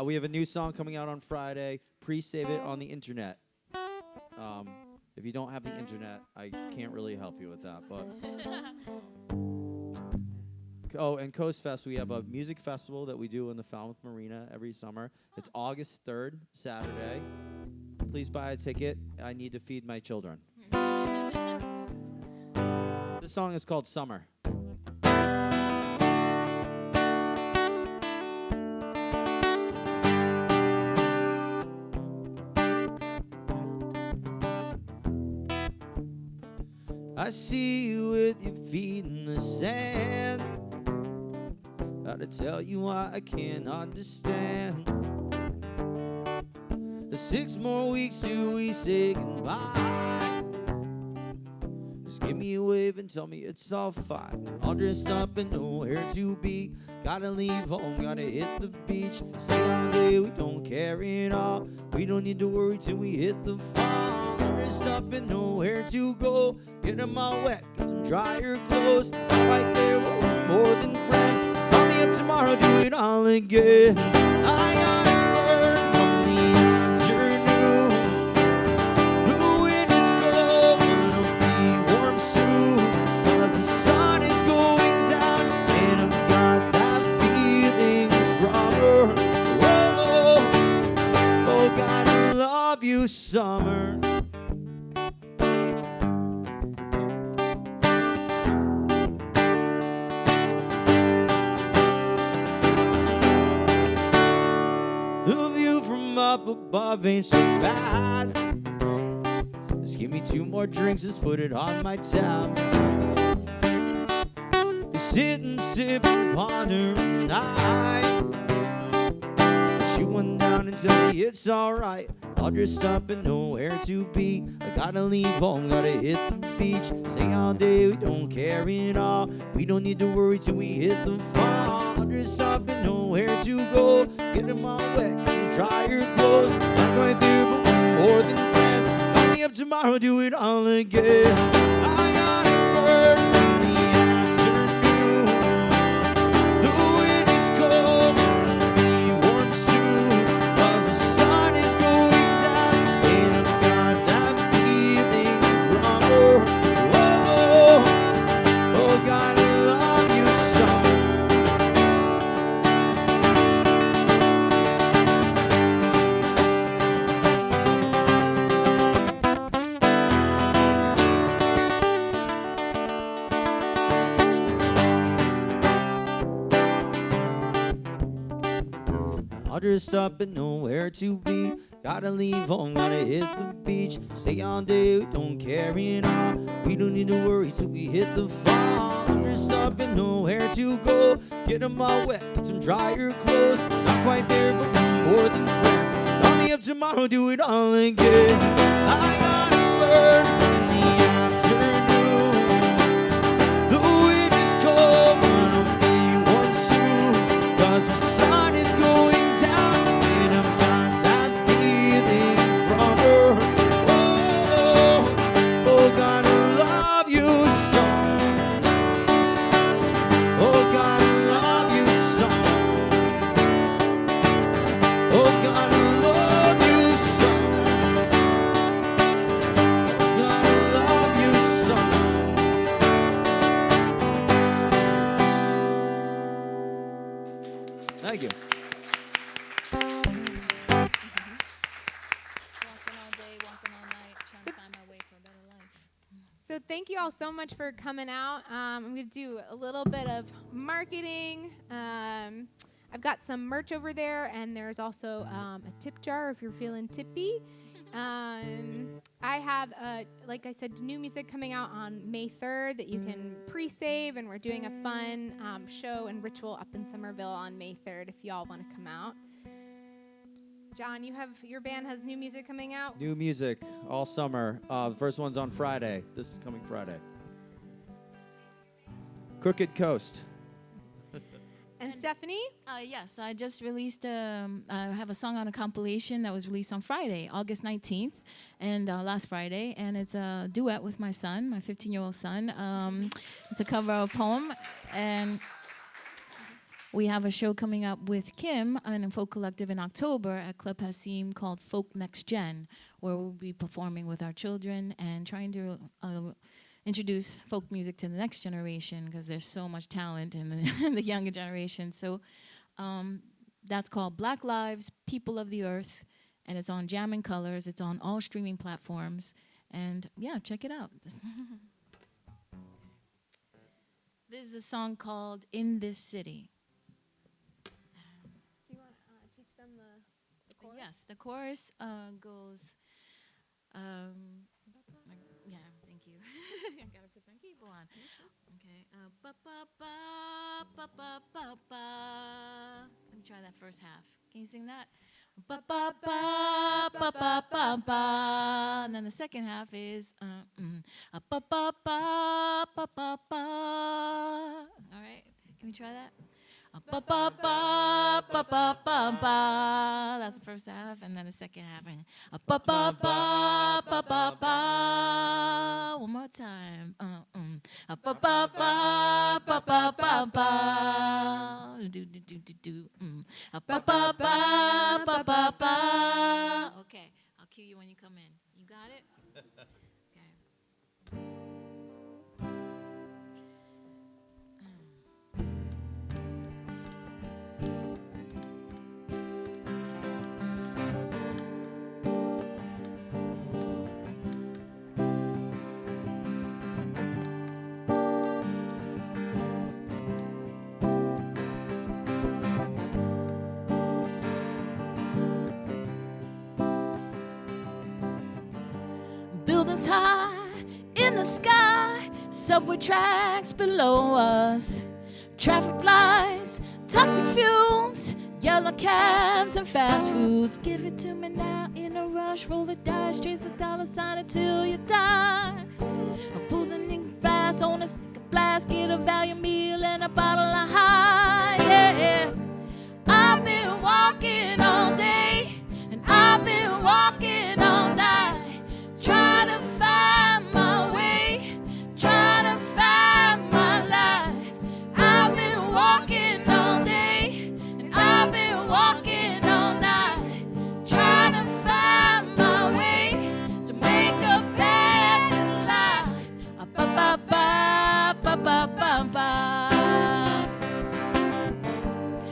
We have a new song coming out on Friday. Pre-save it on the internet. If you don't have the internet, I can't really help you with that. But oh, and Coast Fest, we have a music festival that we do in the Falmouth Marina every summer. It's August 3rd, Saturday. Please buy a ticket. I need to feed my children. This song is called Summer. I see you with your feet in the sand. Gotta tell you why I can't understand. The 6 more weeks till we say goodbye. Just give me a wave and tell me it's all fine. All dressed up and nowhere to be. Gotta leave home, gotta hit the beach. Stay all day, we don't care at all. We don't need to worry till we hit the fall. All dressed up and nowhere to go. Get them all wet, get some drier clothes. Right there, we're more than friends. Call me up tomorrow, do it all again. I got a word from the afternoon. The wind is cold, it'll be warm soon. Cause the sun is going down, and I've got that feeling from her. Whoa, oh, gotta love you, summer. Up above ain't so bad. Just give me 2 more drinks, just put it on my tab. Sit and sip and ponder at night. Shoot one down and tell me it's alright. All dressed up and nowhere to be. I gotta leave home, gotta hit the beach. Stay all day, we don't care at all. We don't need to worry till we hit the fall. All dressed up and nowhere to go. Get them all wet, get some drier clothes. Not quite there, but we're more than friends. Call me up tomorrow, do it all again. I got a word from the afternoon. The wind is cold, it'll be warm soon. Cause the sun is going down, and I've got that feeling from her. Whoa, oh, gotta love you so. All dressed up and nowhere to be. Gotta leave home, gotta hit the beach. Stay all day, we don't care at all. We don't need to worry till we hit the fall. All dressed up and nowhere to go. Get them all wet, get some drier clothes. Not quite there, but we're more than friends. Call me up tomorrow, do it all again. I got a word from the afternoon. The wind is cold, but I'll be warm soon. Cause the sun is going down, and I've got that feeling from her. Oh, oh, gotta love you so. Oh, gotta love you so. Oh, gotta love you so. Gotta love you so. Thank you. Walking all day, walking all night, trying to find my way for a better life. So thank you all so much for coming out. I'm going to do a little bit of marketing. I've got some merch over there, and there's also a tip jar if you're feeling tippy. I have, like I said, new music coming out on May 3rd that you can pre-save, and we're doing a fun show and ritual up in Somerville on May 3rd if y'all want to come out. John, your band has new music coming out? New music all summer. The first one's on Friday. This is coming Friday. Crooked Coast. And Stephanie? Yes, I just released, I have a song on a compilation that was released on Friday, August 19th, and last Friday, and it's a duet with my son, my 15-year-old son. It's a cover of a poem, and we have a show coming up with Kim and a folk collective in October at Club Hassim called Folk Next Gen, where we'll be performing with our children and trying to introduce folk music to the next generation, because there's so much talent in the younger generation. So that's called Black Lives, People of the Earth, and it's on Jam and Colors. It's on all streaming platforms. And yeah, check it out. This is a song called In This City. Do you want to teach them the chorus? Yes, the chorus goes, yeah, thank you. I gotta put my keyboard on. Okay. Ba ba ba ba ba ba ba. Let me try that first half. Can you sing that? Ba ba ba ba ba ba ba. And then the second half is ba ba ba ba ba ba. All right. Can we try that? Ba ba ba ba ba ba ba. That's the first half, and then the second half. Ba ba ba ba ba ba. One more time. Ba ba ba ba ba ba ba. Do do do do do. Ba ba ba ba ba ba. Okay, I'll cue you when you come in. You got it? Okay. Buildings high in the sky, subway tracks below us, traffic lights, toxic fumes, yellow cabs and fast foods. Give it to me now in a rush, roll the dice, chase a dollar sign until you die. Put the ink glass on a blast, get a value meal and a bottle of high. Yeah, I've been walking all day and I've been walking all night. Trying to find my way, trying to find my life. I've been walking all day, and I've been walking all night. Trying to find my way to make a better life. Ba ba ba ba ba ba ba.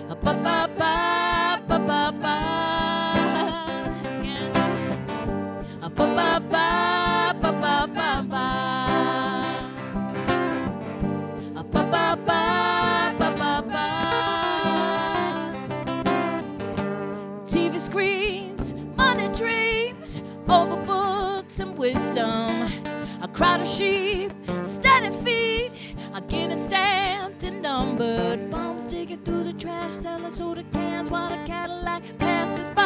Ba ba ba ba ba ba. Ba ba ba ba ba ba ba. Ba ba ba ba ba ba. TV screens, money dreams, over books and wisdom. A crowd of sheep, steady feet, are getting stamped and numbered. Bombs digging through the trash, selling soda cans while the Cadillac passes by.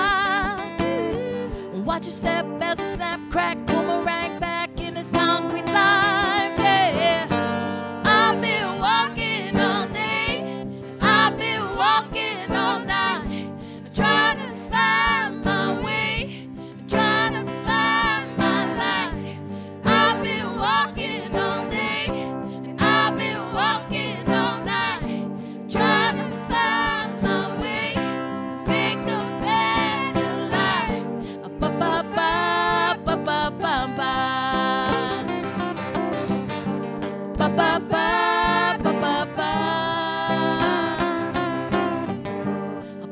Watch your step as a snap, crack, boomerang back in this concrete life. Yeah, I've been walking all day, I've been walking all night, trying to find my way, trying to find my life. I've been walking all day, and I've been walking all night, trying to find my way to make a better life. Ba ba ba ba ba ba ba. Ba ba ba ba ba ba.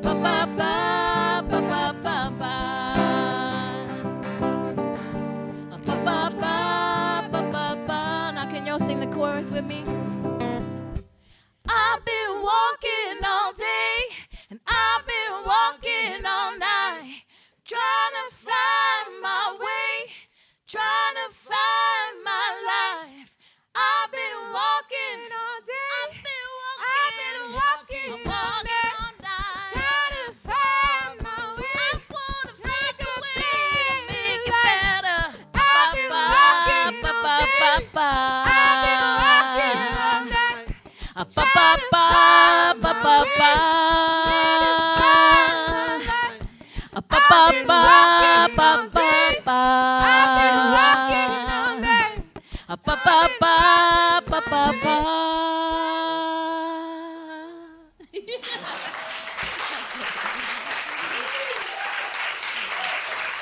Ba ba ba ba ba ba ba. Ba ba ba ba ba ba. Now can y'all sing the chorus with me? I've been walking all day and I've been walking all night, trying to find my way, trying to find my life. I've been walking all day. I've been walking all night, trying to find my way. I wanna find a way to make it better. I've been walking all day. I've been walking all night. Ba ba ba ba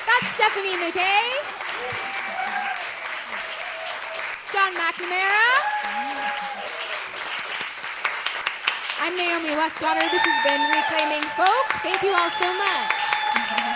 That's Stephanie McKay. John McNamara. I'm Naomi Westwater. This has been Reclaiming Folk. Thank you all so much.